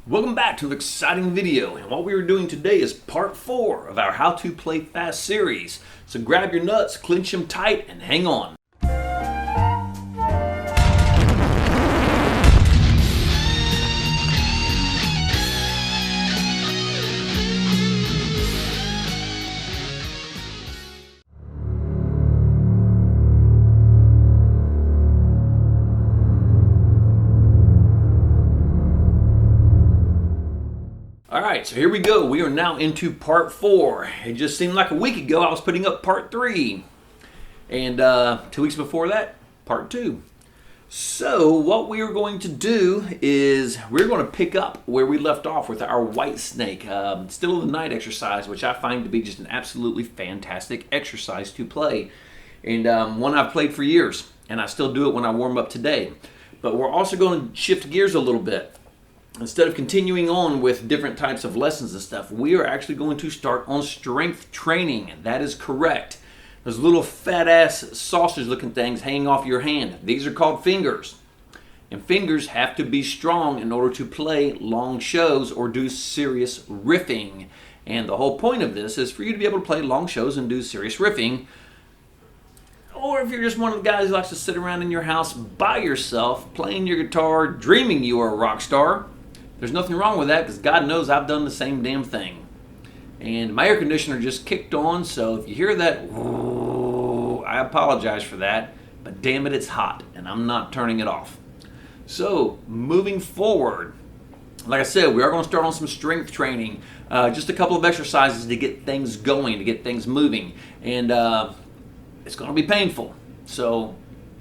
Welcome back to an exciting video, and what we are doing today is part 4 of our How to Play Fast series. So grab your nuts, clench them tight, and hang on. Alright, so here we go. We are now into part 4. It just seemed like a week ago I was putting up part 3. And 2 weeks before that, part 2. So what we are going to do is we're going to pick up where we left off with our Whitesnake Still in the Night exercise, which I find to be just an absolutely fantastic exercise to play. And one I've played for years, and I still do it when I warm up today. But we're also going to shift gears a little bit. Instead of continuing on with different types of lessons and stuff, we are actually going to start on strength training. That is correct. Those little fat ass sausage looking things hanging off your hand. These are called fingers. And fingers have to be strong in order to play long shows or do serious riffing. And the whole point of this is for you to be able to play long shows and do serious riffing. Or if you're just one of the guys who likes to sit around in your house by yourself, playing your guitar, dreaming you are a rock star. There's nothing wrong with that, because God knows I've done the same damn thing. And my air conditioner just kicked on, so if you hear that, I apologize for that, but damn it, it's hot, and I'm not turning it off. So, moving forward, like I said, we are going to start on some strength training. Just a couple of exercises to get things going, to get things moving. And it's going to be painful. So,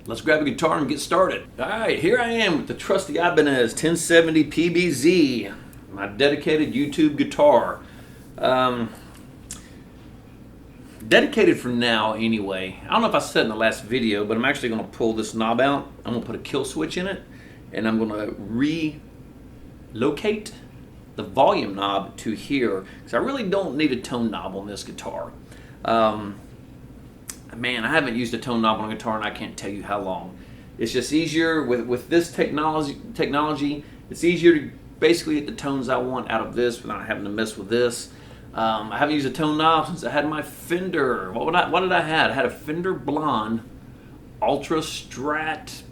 let's grab a guitar and get started. Alright, here I am with the trusty Ibanez 1070 PBZ, my dedicated YouTube guitar. Dedicated for now anyway. I don't know if I said in the last video, but I'm actually going to pull this knob out. I'm going to put a kill switch in it, and I'm going to relocate the volume knob to here, because I really don't need a tone knob on this guitar. Man, I haven't used a tone knob on a guitar and I can't tell you how long. It's just easier with this technology. It's easier to basically get the tones I want out of this without having to mess with this. I haven't used a tone knob since I had my Fender. What did I have? I had a Fender Blonde Ultra Strat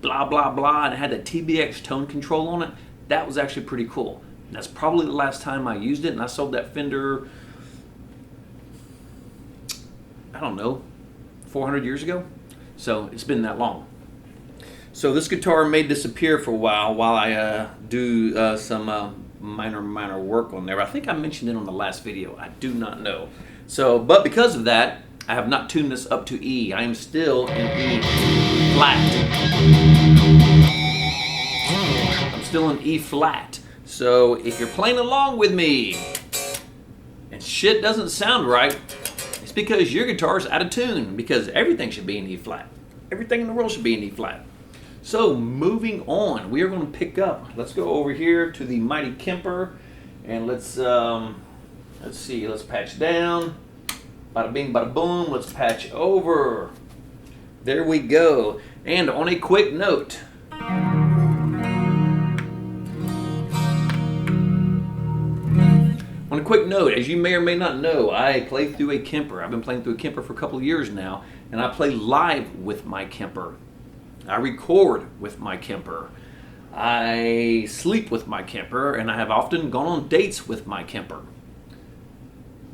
blah blah blah, and it had a TBX tone control on it. That was actually pretty cool. And that's probably the last time I used it, and I sold that Fender, I don't know, 400 years ago. So it's been that long. So this guitar may disappear for a while I do some minor work on there. I think I mentioned it on the last video. I do not know. So, but because of that, I have not tuned this up to E. I am still in E flat. I'm still in E flat. So if you're playing along with me and shit doesn't sound right, because your guitar's out of tune, because everything should be in E flat. Everything in the world should be in E flat. So moving on, we are going to pick up. Let's go over here to the Mighty Kemper, and let's see. Let's patch down. Bada bing, bada boom. Let's patch over. There we go. And on a quick note, on a quick note, as you may or may not know, I play through a Kemper. I've been playing through a Kemper for a couple of years now, and I play live with my Kemper. I record with my Kemper. I sleep with my Kemper, and I have often gone on dates with my Kemper.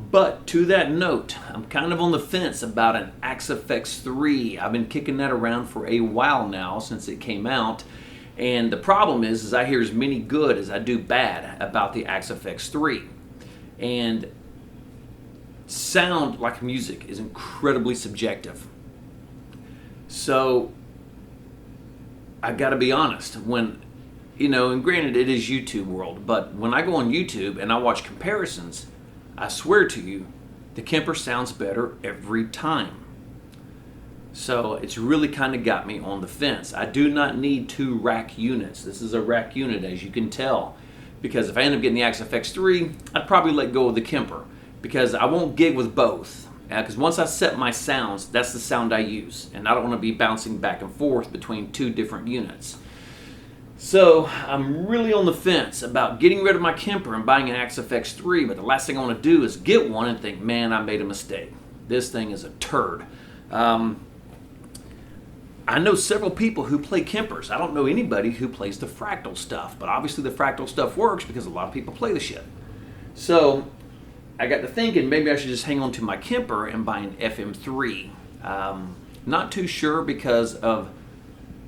But to that note, I'm kind of on the fence about an Axe-Fx 3. I've been kicking that around for a while now since it came out. And the problem is I hear as many good as I do bad about the Axe-Fx 3. And sound, like music, is incredibly subjective. So I gotta be honest, when, and granted it is YouTube world, but when I go on YouTube and I watch comparisons, I swear to you, the Kemper sounds better every time. So it's really kind of got me on the fence. I do not need 2 rack units. This is a rack unit, as you can tell. Because if I end up getting the Axe-Fx 3, I'd probably let go of the Kemper, because I won't gig with both. Because once I set my sounds, that's the sound I use, and I don't want to be bouncing back and forth between 2 different units. So I'm really on the fence about getting rid of my Kemper and buying an Axe FX3, but the last thing I want to do is get one and think, man, I made a mistake. This thing is a turd. I know several people who play Kempers. I don't know anybody who plays the fractal stuff, but obviously the fractal stuff works because a lot of people play the shit. So I got to thinking maybe I should just hang on to my Kemper and buy an FM3. Not too sure because of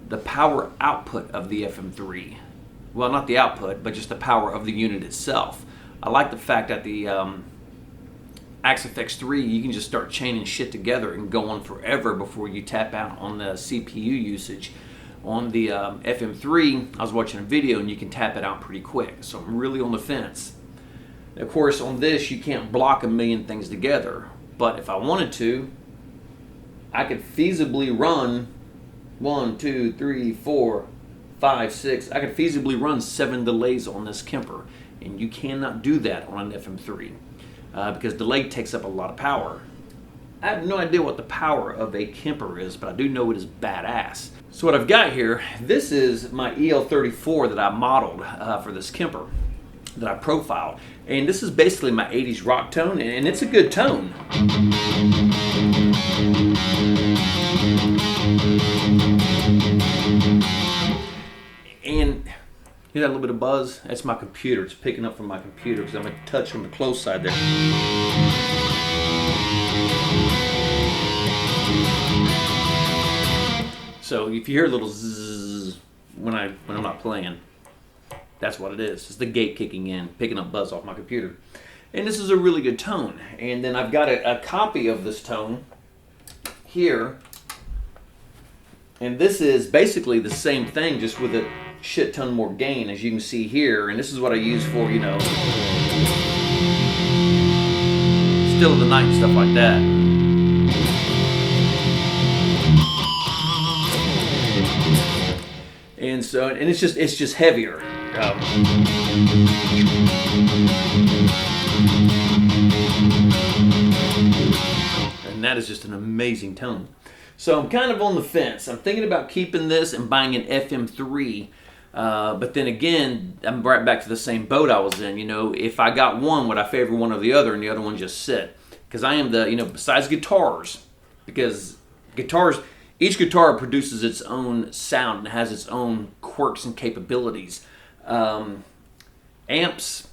the power output of the FM3. Well, not the output, but just the power of the unit itself. I like the fact that the Axe FX3, you can just start chaining shit together and go on forever before you tap out on the CPU usage. On the FM3, I was watching a video and you can tap it out pretty quick. So I'm really on the fence. Of course, on this, you can't block a million things together. But if I wanted to, I could feasibly run 1, 2, 3, 4, 5, 6. I could feasibly run 7 delays on this Kemper, and you cannot do that on an FM3 because delay takes up a lot of power. I have no idea what the power of a Kemper is, but I do know it is badass. So what I've got here, this is my EL34 that I modeled for this Kemper that I profiled, and this is basically my 80s rock tone, and it's a good tone. And hear that little bit of buzz? That's my computer. It's picking up from my computer because I'm going to touch on the close side there. So if you hear a little zzz when I'm not playing, that's what it is. It's the gate kicking in, picking up buzz off my computer. And this is a really good tone. And then I've got a copy of this tone here. And this is basically the same thing, just with a shit ton more gain, as you can see here. And this is what I use for, Still of the Night and stuff like that. And so, and it's just heavier. And that is just an amazing tone. So I'm kind of on the fence. I'm thinking about keeping this and buying an FM3. But then again, I'm right back to the same boat I was in. If I got one, would I favor one or the other and the other one just sit? Because I am besides guitars, because each guitar produces its own sound and has its own quirks and capabilities. Amps,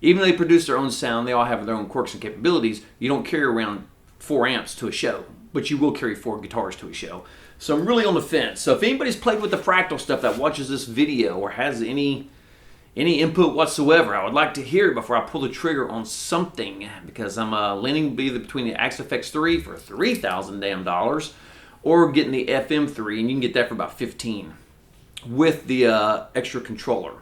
even though they produce their own sound, they all have their own quirks and capabilities. You don't carry around 4 amps to a show, but you will carry 4 guitars to a show. So I'm really on the fence. So if anybody's played with the fractal stuff that watches this video or has any input whatsoever, I would like to hear it before I pull the trigger on something, because I'm leaning either between the Axe FX3 for $3,000 damn or getting the FM3, and you can get that for about $15 with the extra controller.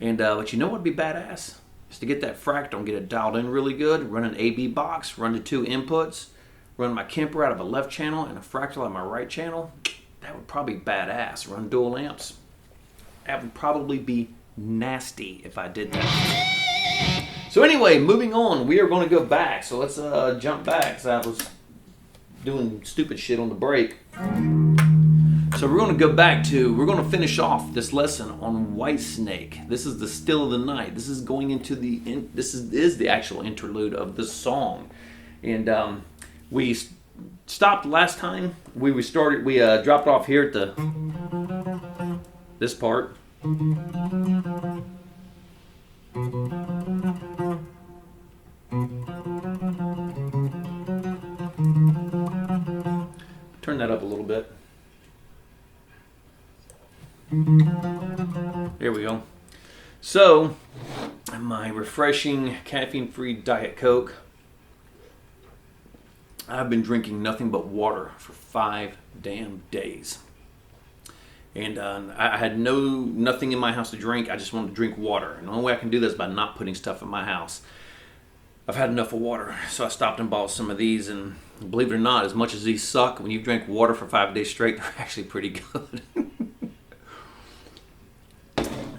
And but you know what'd be badass? Is to get that fractal and get it dialed in really good, run an AB box, run the 2 inputs, run my Kemper out of a left channel and a fractal out of my right channel. That would probably be badass. Run dual amps. That would probably be nasty if I did that. So anyway, moving on, we are going to go back. So let's jump back, because I was doing stupid shit on the break. So we're going to go back to, we're going to finish off this lesson on Whitesnake. This is the Still of the Night. This is going into the, this is the actual interlude of the song. And we stopped last time. We dropped off here at this part. Turn that up a little bit. There we go. So, my refreshing caffeine-free Diet Coke. I've been drinking nothing but water for 5 damn days. And I had nothing in my house to drink. I just wanted to drink water. And the only way I can do this is by not putting stuff in my house. I've had enough of water, so I stopped and bought some of these. And believe it or not, as much as these suck, when you drink water for 5 days straight, they're actually pretty good.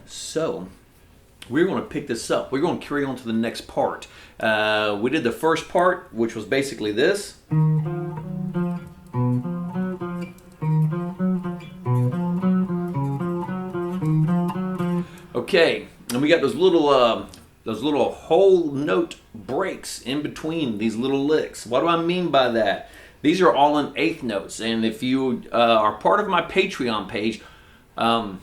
So, we're going to pick this up. We're going to carry on to the next part. We did the first part, which was basically this. Okay, and we got those little whole note breaks in between these little licks. What do I mean by that? These are all in eighth notes, and if you are part of my Patreon page, the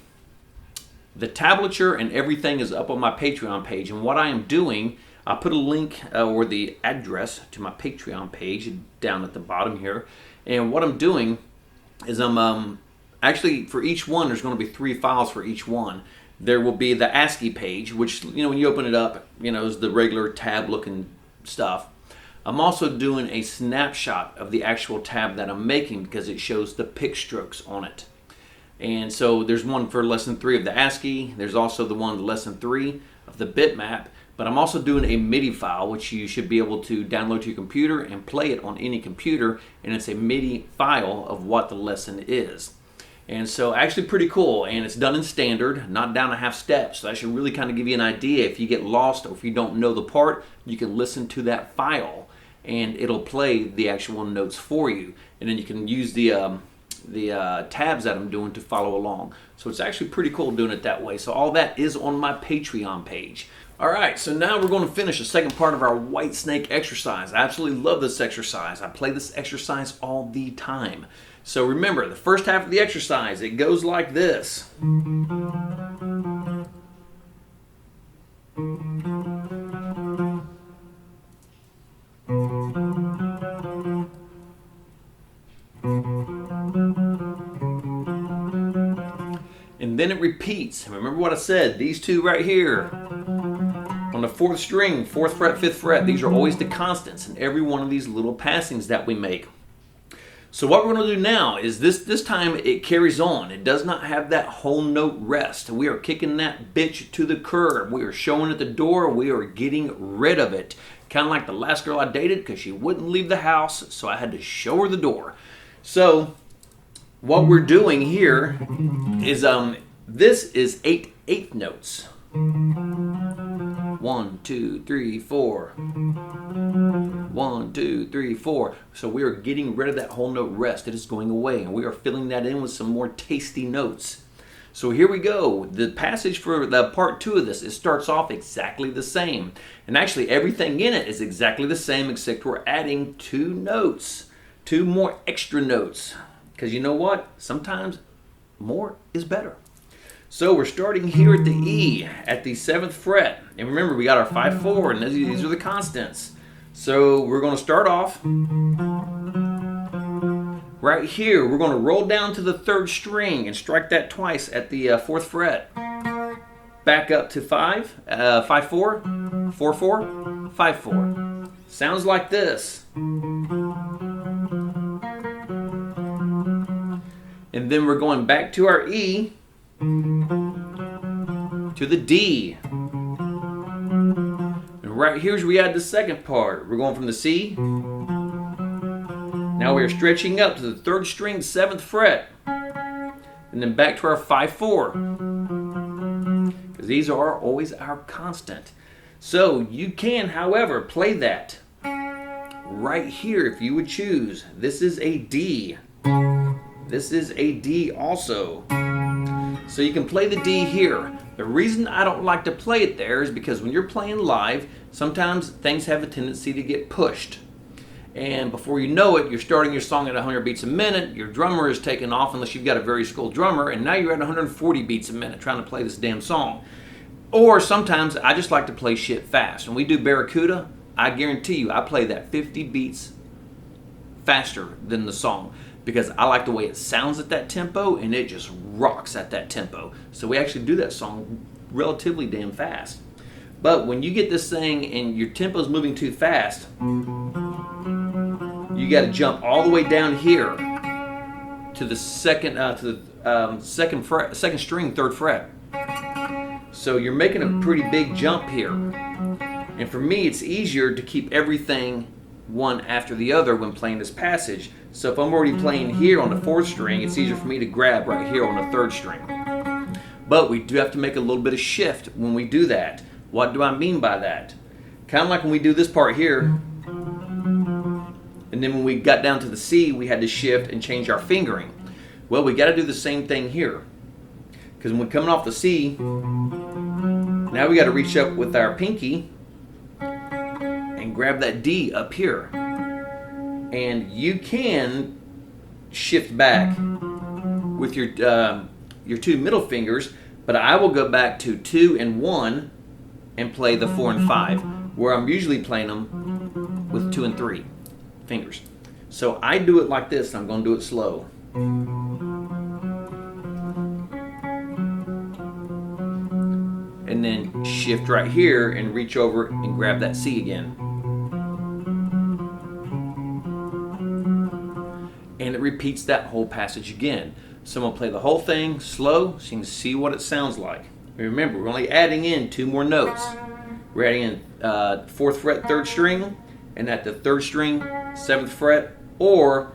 tablature and everything is up on my Patreon page. And what I am doing, I put a link or the address to my Patreon page down at the bottom here. And what I'm doing is I'm actually, for each one, there's going to be 3 files for each one. There will be the ASCII page, which, you know, when you open it up, you know, is the regular tab looking stuff. I'm also doing a snapshot of the actual tab that I'm making because it shows the pick strokes on it. And so there's one for lesson 3 of the ASCII. There's also the one, lesson 3 of the bitmap. But I'm also doing a MIDI file, which you should be able to download to your computer and play it on any computer. And it's a MIDI file of what the lesson is. And so actually pretty cool. And it's done in standard, not down a half step. So that should really kind of give you an idea. If you get lost or if you don't know the part, you can listen to that file and it'll play the actual notes for you. And then you can use the tabs that I'm doing to follow along. So it's actually pretty cool doing it that way. So all that is on my Patreon page. All right, so now we're going to finish the second part of our Whitesnake exercise. I absolutely love this exercise. I play this exercise all the time. So remember, the first half of the exercise, it goes like this. And then it repeats. Remember what I said, these two right here on the 4th string, 4th fret, 5th fret, these are always the constants in every one of these little passings that we make. So what we're going to do now is this time it carries on. It does not have that whole note rest. We are kicking that bitch to the curb. We are showing it the door. We are getting rid of it. Kind of like the last girl I dated because she wouldn't leave the house, so I had to show her the door. So what we're doing here is this is 8 eighth notes. 1, 2, 3, 4. 1, 2, 3, 4. So we are getting rid of that whole note rest. It is going away, and we are filling that in with some more tasty notes. So here we go. The passage for the part 2 of this, it starts off exactly the same. And actually everything in it is exactly the same except we're adding 2 notes. 2 more extra notes. Because you know what? Sometimes more is better. So we're starting here at the E, at the 7th fret. And remember, we got our 5, 4, and these are the constants. So we're going to start off right here. We're going to roll down to the 3rd string and strike that twice at the 4th fret. Back up to 5, 5, 4, 4, 4, 5, 4. Sounds like this. And then we're going back to our E, to the D. And right here's where we add the second part. We're going from the C. Now we are stretching up to the 3rd string, 7th fret. And then back to our 5, 4. Because these are always our constant. So you can, however, play that right here if you would choose. This is a D. This is a D also. So you can play the D here. The reason I don't like to play it there is because when you're playing live, sometimes things have a tendency to get pushed. And before you know it, you're starting your song at 100 beats a minute, your drummer is taking off unless you've got a very skilled drummer, and now you're at 140 beats a minute trying to play this damn song. Or sometimes I just like to play shit fast. When we do Barracuda, I guarantee you I play that 50 beats faster than the song, because I like the way it sounds at that tempo, and it just rocks at that tempo. So we actually do that song relatively damn fast. But when you get this thing and your tempo's moving too fast, you got to jump all the way down here to the second second string, 3rd fret. So you're making a pretty big jump here. And for me, it's easier to keep everything one after the other when playing this passage. So if I'm already playing here on the 4th string, it's easier for me to grab right here on the 3rd string. But we do have to make a little bit of shift when we do that. What do I mean by that? Kind of like when we do this part here, and then when we got down to the C, we had to shift and change our fingering. Well, we got to do the same thing here. Because when we're coming off the C, Now we got to reach up with our pinky and grab that D up here. And you can shift back with your 2 middle fingers, but I will go back to 2 and 1 and play the 4 and 5, where I'm usually playing them with 2 and 3 fingers. So I do it like this, and I'm going to do it slow. And then shift right here and reach over and grab that C again. And it repeats that whole passage again. So I'm going to play the whole thing slow so you can see what it sounds like. Remember, we're only adding in 2 more notes. We're adding in 4th fret, 3rd string, and at the 3rd string, 7th fret, or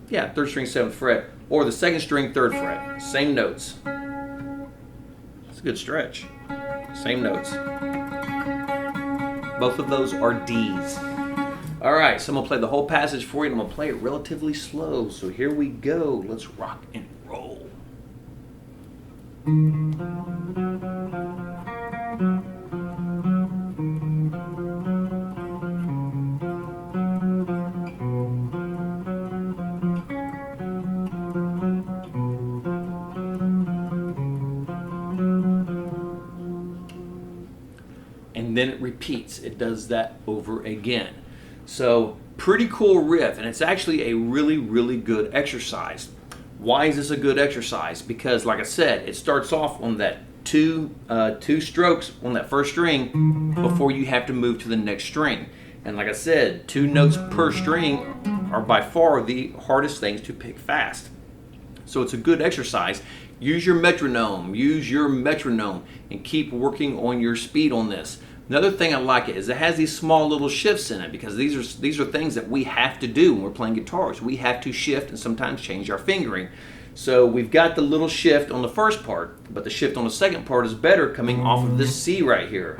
3rd string, 7th fret, or the 2nd string, 3rd fret. Same notes. It's a good stretch. Same notes. Both of those are D's. All right, so I'm going to play the whole passage for you, and I'm going to play it relatively slow. So here we go. Let's rock and roll. And then it repeats. It does that over again. So pretty cool riff, and it's actually a really, really good exercise. Why is this a good exercise? Because like I said, it starts off on that two strokes on that 1st string before you have to move to the next string. And like I said, 2 notes per string are by far the hardest things to pick fast. So it's a good exercise. Use your metronome, and keep working on your speed on this. Another thing I like is it has these small little shifts in it, because these are things that we have to do when we're playing guitars. We have to shift and sometimes change our fingering. So we've got the little shift on the first part, but the shift on the second part is better coming off of this C right here.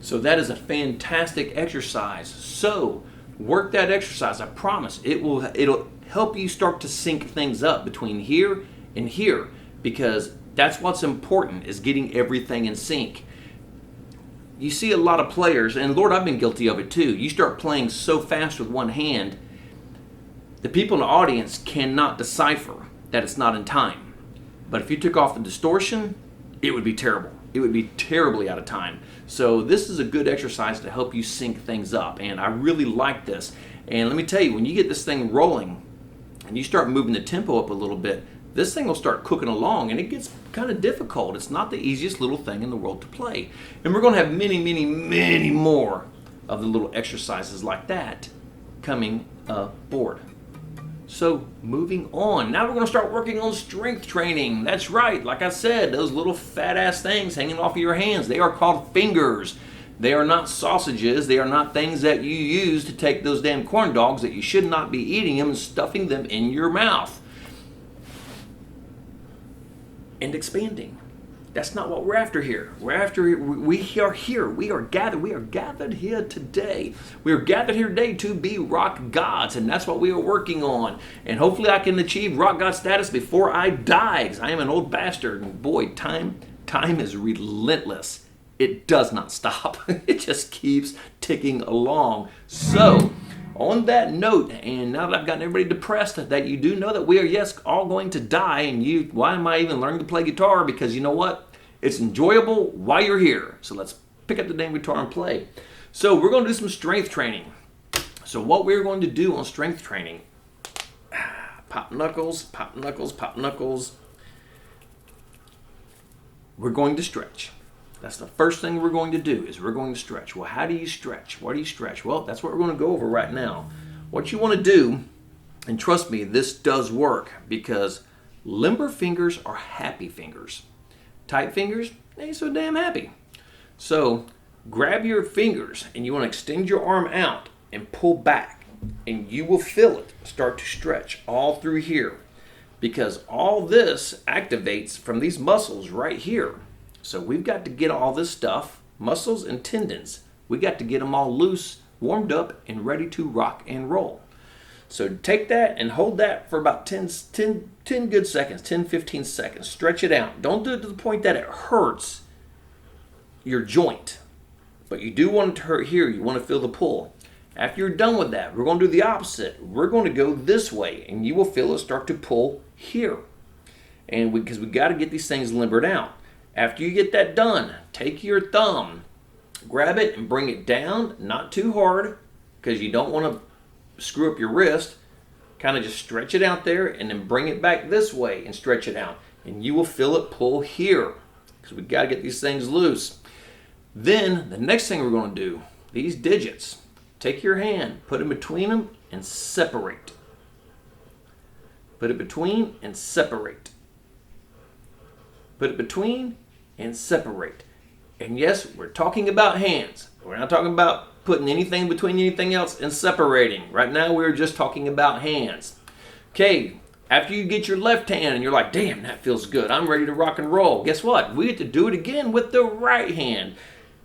So that is a fantastic exercise. So work that exercise. I promise it'll help you start to sync things up between here and here, because that's what's important, is getting everything in sync. You see a lot of players, and Lord, I've been guilty of it too. You start playing so fast with one hand, the people in the audience cannot decipher that it's not in time. But if you took off the distortion, it would be terrible. It would be terribly out of time. So this is a good exercise to help you sync things up, and I really like this. And let me tell you, when you get this thing rolling and you start moving the tempo up a little bit, this thing will start cooking along, and it gets kind of difficult. It's not the easiest little thing in the world to play. And we're going to have many, many, many more of the little exercises like that coming aboard. So moving on, now we're going to start working on strength training. That's right, like I said, those little fat ass things hanging off of your hands, they are called fingers. They are not sausages. They are not things that you use to take those damn corn dogs that you should not be eating them and stuffing them in your mouth and expanding. That's not what we're after here. We are here. We are gathered here today. We are gathered here today to be rock gods, and that's what we are working on. And hopefully I can achieve rock god status before I die, because I am an old bastard. And boy, time is relentless. It does not stop. It just keeps ticking along. So, on that note, and now that I've gotten everybody depressed, that you do know that we are, yes, all going to die, and why am I even learning to play guitar? Because you know what? It's enjoyable while you're here. So let's pick up the damn guitar and play. So we're going to do some strength training. So what we're going to do on strength training, pop knuckles, pop knuckles, pop knuckles. We're going to stretch. That's the first thing we're going to do, is we're going to stretch. Well, how do you stretch? What do you stretch? Well, that's what we're going to go over right now. What you want to do, and trust me, this does work, because limber fingers are happy fingers. Tight fingers, they ain't so damn happy. So grab your fingers and you want to extend your arm out and pull back, and you will feel it start to stretch all through here, because all this activates from these muscles right here. So we've got to get all this stuff, muscles and tendons, we got to get them all loose warmed up and ready to rock and roll. So take that and hold that for about 10 good seconds, 10, 15 seconds. Stretch it out. Don't do it to the point that it hurts your joint. But you do want it to hurt here. You want to feel the pull. After you're done with that, we're going to do the opposite. We're going to go this way, and you will feel it start to pull here. And because we got to get these things limbered out. After you get that done, take your thumb, grab it and bring it down, not too hard, because you don't want to screw up your wrist. Kind of just stretch it out there and then bring it back this way and stretch it out. And you will feel it pull here, because we got to get these things loose. Then the next thing we're going to do, these digits, take your hand, put it between them and separate. Put it between and separate. Put it between and separate. And yes, we're talking about hands. We're not talking about putting anything between anything else and separating. Right now we're just talking about hands. Okay, after you get your left hand and you're like, damn, that feels good, I'm ready to rock and roll. Guess what? We get to do it again with the right hand.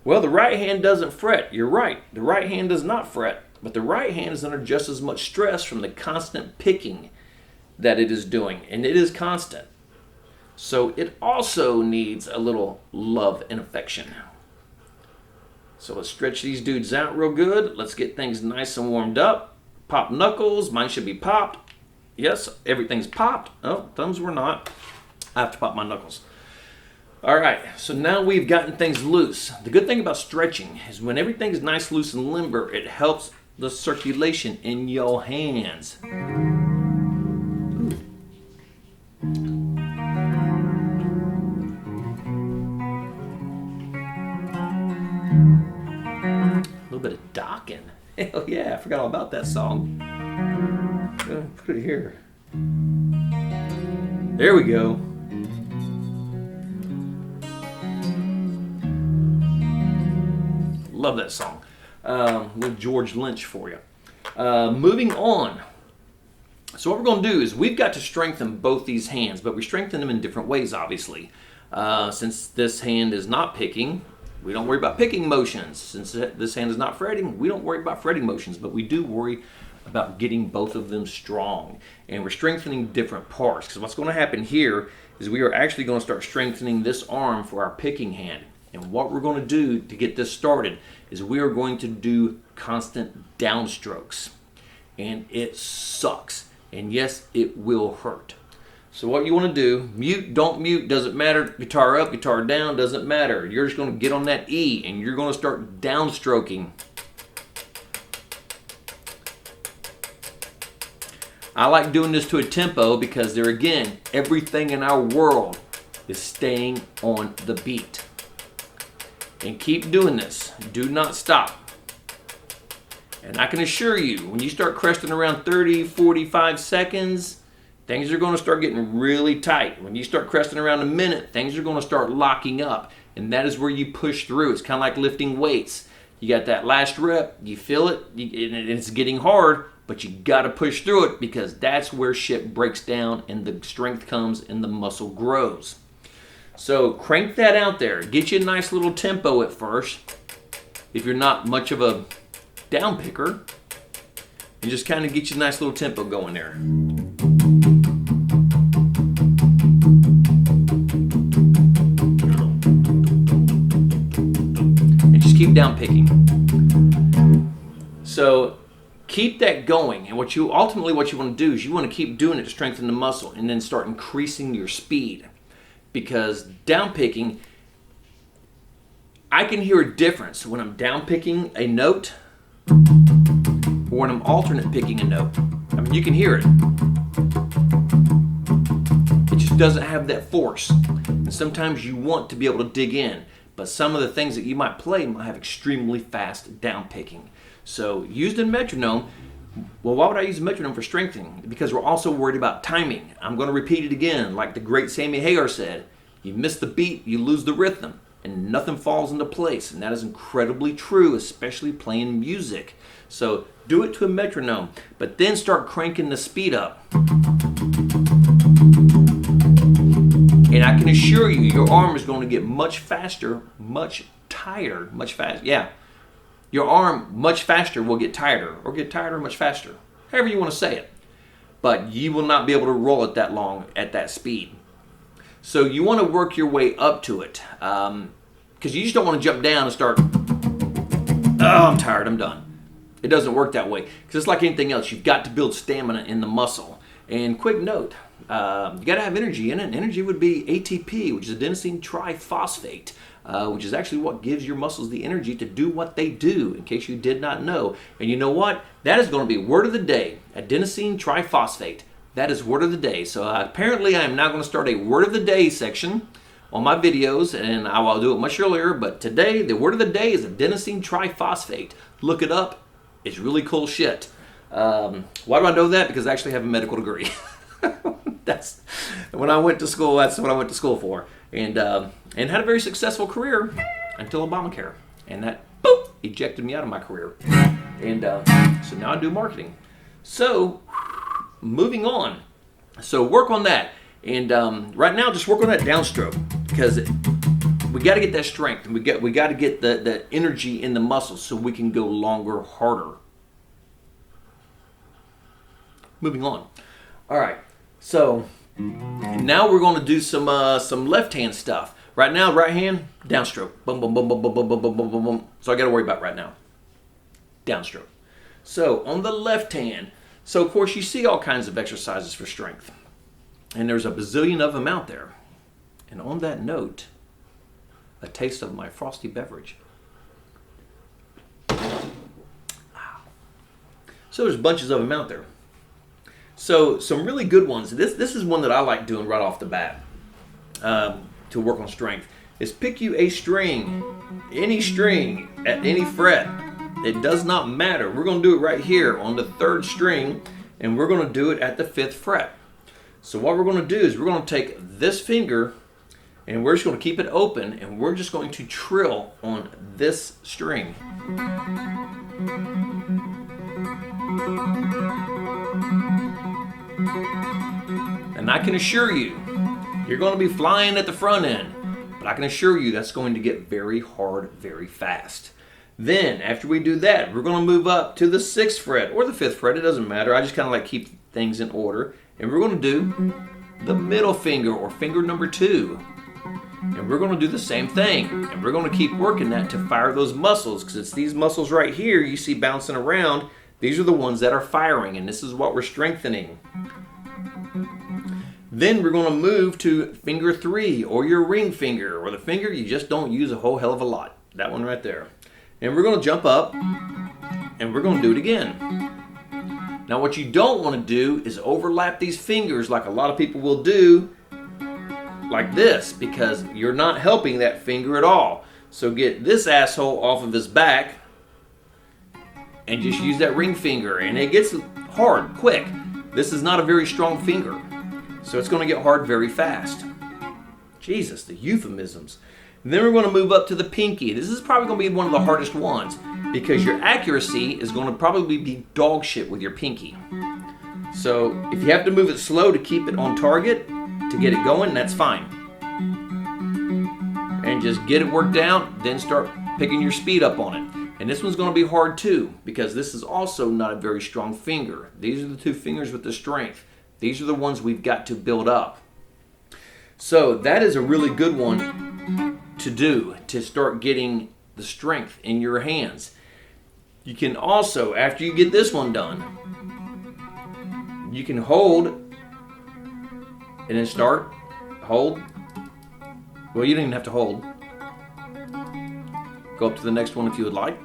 Well, the right hand doesn't fret. You're right. The right hand does not fret. But the right hand is under just as much stress from the constant picking that it is doing. And it is constant. So it also needs a little love and affection. So let's stretch these dudes out real good. Let's get things nice and warmed up. Pop knuckles. Mine should be popped. Yes, everything's popped. Oh, thumbs were not. I have to pop my knuckles. All right, so now we've gotten things loose. The good thing about stretching is when everything is nice, loose, and limber, it helps the circulation in your hands. A little bit of docking. Hell yeah, I forgot all about that song. Put it here. There we go. Love that song. With George Lynch for you. Moving on. So what we're going to do is we've got to strengthen both these hands, but we strengthen them in different ways, obviously. Since this hand is not picking, we don't worry about picking motions. Since this hand is not fretting, we don't worry about fretting motions, but we do worry about getting both of them strong. And we're strengthening different parts, because what's going to happen here is we are actually going to start strengthening this arm for our picking hand. And what we're going to do to get this started is we are going to do constant downstrokes. And it sucks. And yes, it will hurt. So what you want to do, mute, don't mute, doesn't matter. Guitar up, guitar down, doesn't matter. You're just going to get on that E and you're going to start downstroking. I like doing this to a tempo because there again, everything in our world is staying on the beat. And keep doing this. Do not stop. And I can assure you, when you start cresting around 30, 45 seconds, things are going to start getting really tight. When you start cresting around a minute, things are going to start locking up. And that is where you push through. It's kind of like lifting weights. You got that last rep, you feel it, and it's getting hard, but you got to push through it because that's where shit breaks down and the strength comes and the muscle grows. So crank that out there. Get you a nice little tempo at first. If you're not much of a down picker, and just kind of get you a nice little tempo going there. And just keep down picking. So keep that going. And what you want to do is you want to keep doing it to strengthen the muscle and then start increasing your speed. Because down picking, I can hear a difference when I'm down picking a note or when I'm alternate picking a note. I mean, you can hear it. It just doesn't have that force. And sometimes you want to be able to dig in, but some of the things that you might play might have extremely fast down picking. So used in metronome, well, why would I use a metronome for strengthening? Because we're also worried about timing. I'm going to repeat it again, like the great Sammy Hagar said. You miss the beat, you lose the rhythm, and nothing falls into place. And that is incredibly true, especially playing music. So do it to a metronome, but then start cranking the speed up. And I can assure you, your arm is going to get much faster, much tighter, much faster. Yeah. your arm much faster will get tighter, or get tighter much faster, however you want to say it. But you will not be able to roll it that long at that speed. So you want to work your way up to it, because you just don't want to jump down and start, oh, I'm tired, I'm done. It doesn't work that way, because it's like anything else. You've got to build stamina in the muscle. And quick note, you got to have energy in it. Energy would be ATP, which is adenosine triphosphate, which is actually what gives your muscles the energy to do what they do, in case you did not know. And you know what? That is going to be word of the day, adenosine triphosphate. That is word of the day. So apparently I am now going to start a word of the day section on my videos, and I will do it much earlier, but today the word of the day is adenosine triphosphate. Look it up. It's really cool shit. Why do I know that? Because I actually have a medical degree. That's when I went to school. That's what I went to school for, and had a very successful career until Obamacare, and that boop ejected me out of my career, and so now I do marketing. So moving on, so work on that, and right now just work on that downstroke, because we got to get that strength, and we got to get the energy in the muscles so we can go longer, harder. Moving on. All right. So now we're going to do some left hand stuff. Right now, right hand downstroke. Boom, boom, boom, boom, boom, boom, boom, boom, boom, boom, boom. So I got to worry about right now. Downstroke. So on the left hand. So of course you see all kinds of exercises for strength, and there's a bazillion of them out there. And on that note, a taste of my frosty beverage. So there's bunches of them out there. So some really good ones. This is one that I like doing right off the bat to work on strength. Is pick you a string, any string at any fret. It does not matter. We're going to do it right here on the 3rd string, and we're going to do it at the 5th fret. So what we're going to do is we're going to take this finger, and we're just going to keep it open, and we're just going to trill on this string. And I can assure you, you're going to be flying at the front end, but I can assure you that's going to get very hard very fast. Then, after we do that, we're going to move up to the 6th fret or the 5th fret. It doesn't matter. I just kind of like keep things in order. And we're going to do the middle finger, or finger number 2. And we're going to do the same thing. And we're going to keep working that to fire those muscles, because it's these muscles right here you see bouncing around. These are the ones that are firing, and this is what we're strengthening. Then we're going to move to finger 3, or your ring finger, or the finger you just don't use a whole hell of a lot. That one right there. And we're going to jump up, and we're going to do it again. Now what you don't want to do is overlap these fingers like a lot of people will do, like this, because you're not helping that finger at all. So get this asshole off of his back, and just use that ring finger, and it gets hard quick. This is not a very strong finger, so it's going to get hard very fast. Jesus, the euphemisms. And then we're going to move up to the pinky. This is probably going to be one of the hardest ones, because your accuracy is going to probably be dog shit with your pinky. So if you have to move it slow to keep it on target, to get it going, that's fine. And just get it worked out, then start picking your speed up on it. And this one's going to be hard too, because this is also not a very strong finger. These are the 2 fingers with the strength. These are the ones we've got to build up. So that is a really good one to do, to start getting the strength in your hands. You can also, after you get this one done, you can hold, and then start, hold. Well, you don't even have to hold. Go up to the next one if you would like.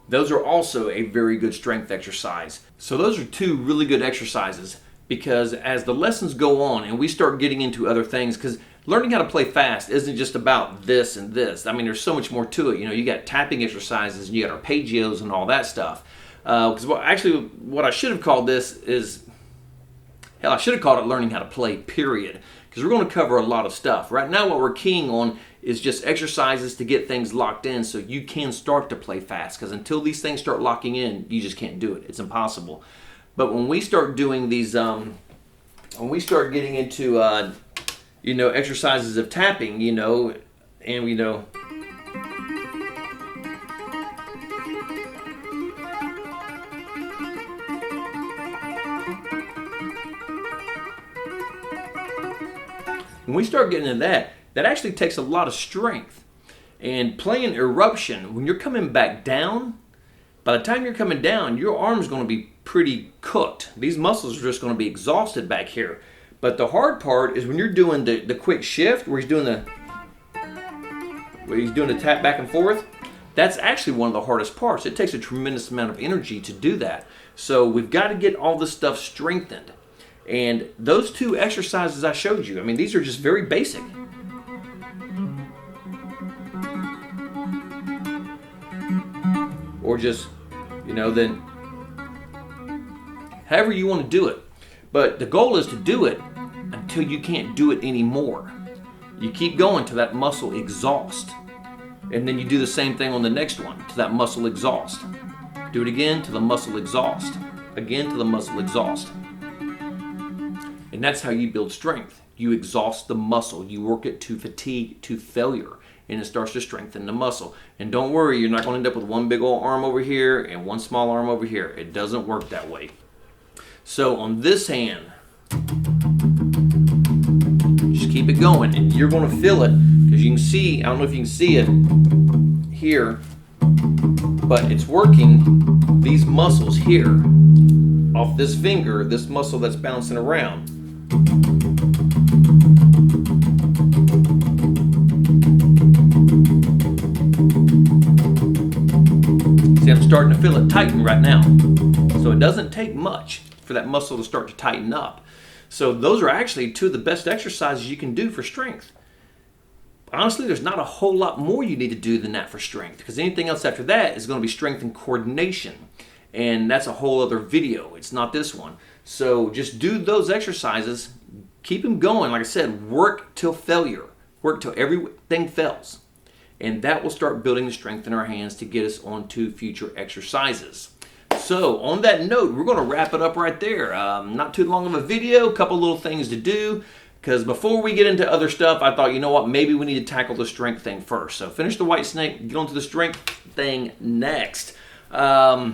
Those are also a very good strength exercise. So those are 2 really good exercises, because as the lessons go on and we start getting into other things, because learning how to play fast isn't just about this and this. I mean, there's so much more to it. You know, you got tapping exercises, and you got arpeggios and all that stuff. Because what I should have called this is, hell, I should have called it learning how to play, period. Because we're going to cover a lot of stuff. Right now what we're keying on is just exercises to get things locked in so you can start to play fast. Because until these things start locking in, you just can't do it. It's impossible. But when we start doing these, when we start getting into, exercises of tapping, and When we start getting into that, that actually takes a lot of strength. And playing Eruption, when you're coming back down, by the time you're coming down, your arm's going to be pretty cooked. These muscles are just going to be exhausted back here. But the hard part is when you're doing the quick shift, where he's doing the tap back and forth. That's actually one of the hardest parts. It takes a tremendous amount of energy to do that. So we've got to get all this stuff strengthened. And those 2 exercises I showed you, I mean, these are just very basic. Or just, then however you want to do it. But the goal is to do it until you can't do it anymore. You keep going till that muscle exhausts. And then you do the same thing on the next one till that muscle exhausts. Do it again till the muscle exhausts. Again till the muscle exhausts. And that's how you build strength. You exhaust the muscle. You work it to fatigue, to failure. And it starts to strengthen the muscle. And don't worry, you're not going to end up with one big old arm over here and one small arm over here. It doesn't work that way. So on this hand, just keep it going. And you're going to feel it because you can see, I don't know if you can see it here, but it's working these muscles here off this finger, this muscle that's bouncing around. See, I'm starting to feel it tighten right now. So it doesn't take much for that muscle to start to tighten up. So those are actually 2 of the best exercises you can do for strength. Honestly, there's not a whole lot more you need to do than that for strength, because anything else after that is going to be strength and coordination. And that's a whole other video. It's not this one. So just do those exercises. Keep them going. Like I said, work till failure. Work till everything fails. And that will start building the strength in our hands to get us onto future exercises. So on that note, we're going to wrap it up right there. Not too long of a video, a couple little things to do. Because before we get into other stuff, I thought, you know what, maybe we need to tackle the strength thing first. So finish the Whitesnake, get on to the strength thing next. All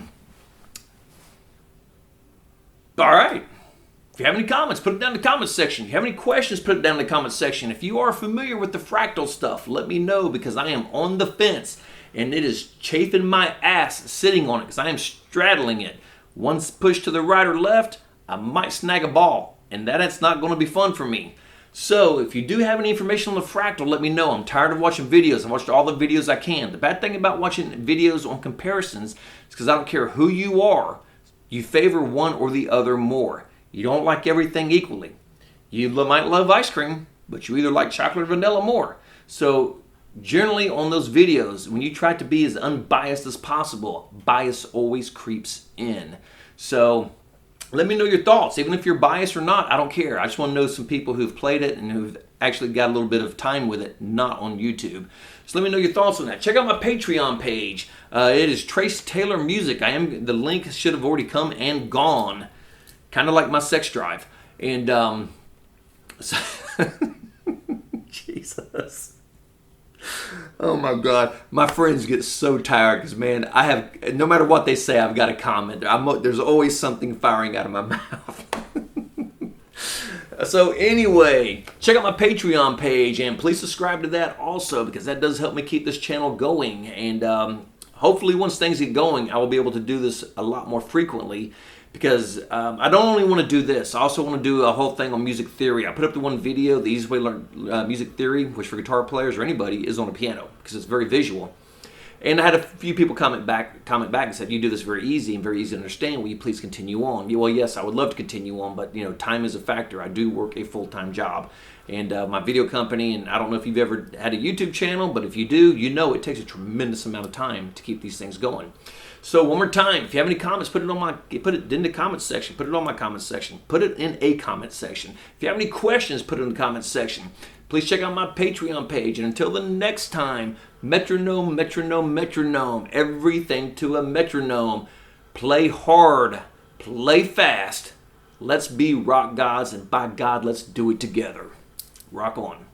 right. If you have any comments, put it down in the comments section. If you have any questions, put it down in the comments section. If you are familiar with the fractal stuff, let me know, because I am on the fence and it is chafing my ass sitting on it because I am straddling it. Once pushed to the right or left, I might snag a ball, and that's not going to be fun for me. So if you do have any information on the fractal, let me know. I'm tired of watching videos. I've watched all the videos I can. The bad thing about watching videos on comparisons is because I don't care who you are, you favor one or the other more. You don't like everything equally. You might love ice cream, but you either like chocolate or vanilla more. So generally on those videos, when you try to be as unbiased as possible, bias always creeps in. So let me know your thoughts. Even if you're biased or not, I don't care. I just want to know some people who've played it and who've actually got a little bit of time with it, not on YouTube. So let me know your thoughts on that. Check out my Patreon page. It is Trace Taylor Music. The link should have already come and gone. Kind of like my sex drive. And, so Jesus. Oh my God. My friends get so tired because, man, no matter what they say, I've got a comment. There's always something firing out of my mouth. So anyway, check out my Patreon page and please subscribe to that also, because that does help me keep this channel going. And hopefully once things get going, I will be able to do this a lot more frequently. Because I don't only want to do this, I also want to do a whole thing on music theory. I put up the one video, the easiest way to learn music theory, which for guitar players or anybody is on a piano, because it's very visual. And I had a few people comment back and said, you do this very easy and very easy to understand. Will you please continue on? Yeah, well, yes, I would love to continue on, but time is a factor. I do work a full-time job. And my video company, and I don't know if you've ever had a YouTube channel, but if you do, you know it takes a tremendous amount of time to keep these things going. So one more time, if you have any comments, put it in the comments section. Put it on my comments section. Put it in a comment section. If you have any questions, put it in the comments section. Please check out my Patreon page. And until the next time, metronome, metronome, metronome. Everything to a metronome. Play hard. Play fast. Let's be rock gods, and by God, let's do it together. Rock on.